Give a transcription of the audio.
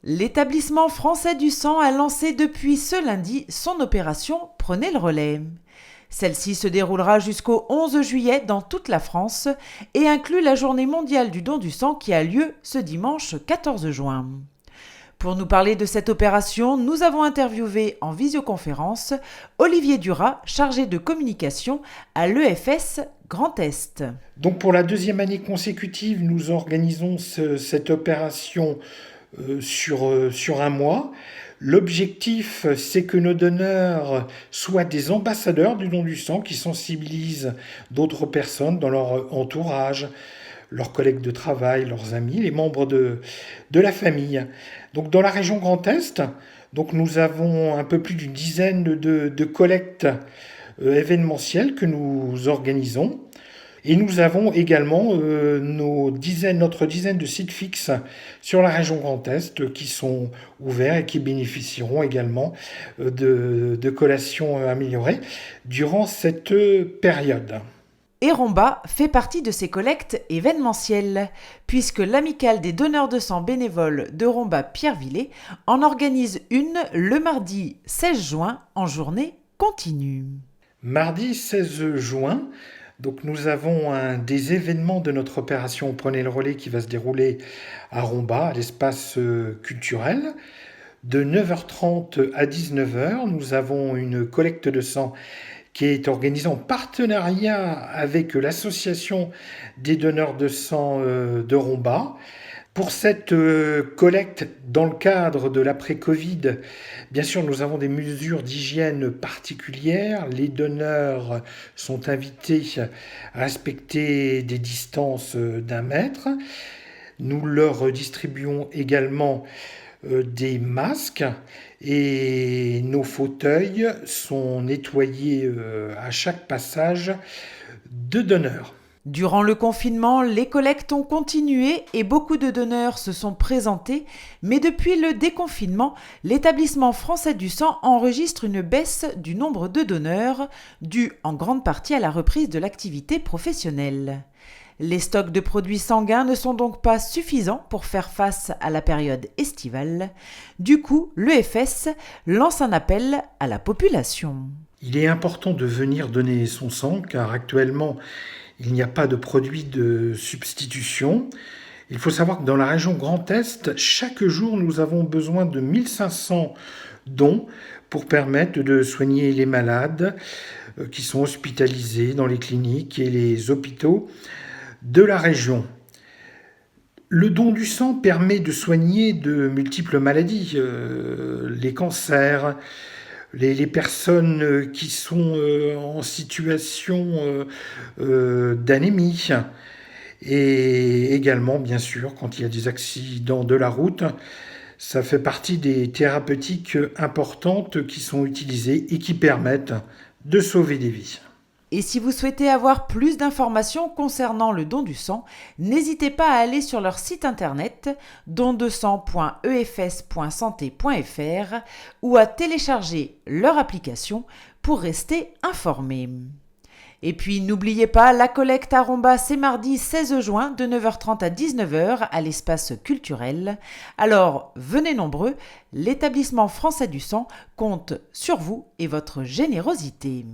L'établissement français du sang a lancé depuis ce lundi son opération Prenez le relais. Celle-ci se déroulera jusqu'au 11 juillet dans toute la France et inclut la journée mondiale du don du sang qui a lieu ce dimanche 14 juin. Pour nous parler de cette opération, nous avons interviewé en visioconférence Olivier Duras, chargé de communication à l'EFS Grand Est. Donc pour la deuxième année consécutive, nous organisons cette opération sur un mois. L'objectif, c'est que nos donneurs soient des ambassadeurs du don du sang qui sensibilisent d'autres personnes dans leur entourage, leurs collègues de travail, leurs amis, les membres de la famille. Donc dans la région Grand Est, donc nous avons un peu plus d'une dizaine de collectes événementielles que nous organisons. Et nous avons également notre dizaine de sites fixes sur la région Grand Est qui sont ouverts et qui bénéficieront également de collations améliorées durant cette période. Et Romba fait partie de ces collectes événementielles, puisque l'Amicale des donneurs de sang bénévoles de Romba-Pierrevillers en organise une le mardi 16 juin en journée continue. Mardi 16 juin, donc nous avons un des événements de notre opération Prenez le relais qui va se dérouler à Romba, à l'espace culturel. De 9h30 à 19h, nous avons une collecte de sang qui est organisée en partenariat avec l'association des donneurs de sang de Romba. Pour cette collecte, dans le cadre de l'après-Covid, bien sûr, nous avons des mesures d'hygiène particulières. Les donneurs sont invités à respecter des distances d'1 mètre. Nous leur distribuons également des masques et nos fauteuils sont nettoyés à chaque passage de donneurs. Durant le confinement, les collectes ont continué et beaucoup de donneurs se sont présentés, mais depuis le déconfinement, l'établissement français du sang enregistre une baisse du nombre de donneurs, due en grande partie à la reprise de l'activité professionnelle. Les stocks de produits sanguins ne sont donc pas suffisants pour faire face à la période estivale. Du coup, l'EFS lance un appel à la population. Il est important de venir donner son sang car actuellement, il n'y a pas de produit de substitution. Il faut savoir que dans la région Grand Est, chaque jour, nous avons besoin de 1500 dons pour permettre de soigner les malades qui sont hospitalisés dans les cliniques et les hôpitaux de la région. Le don du sang permet de soigner de multiples maladies, les cancers, les personnes qui sont en situation d'anémie et également, bien sûr, quand il y a des accidents de la route, ça fait partie des thérapeutiques importantes qui sont utilisées et qui permettent de sauver des vies. Et si vous souhaitez avoir plus d'informations concernant le don du sang, n'hésitez pas à aller sur leur site internet dondesang.efs.santé.fr ou à télécharger leur application pour rester informé. Et puis n'oubliez pas, la collecte à Romba, c'est mardi 16 juin de 9h30 à 19h à l'espace culturel. Alors venez nombreux, l'établissement français du sang compte sur vous et votre générosité.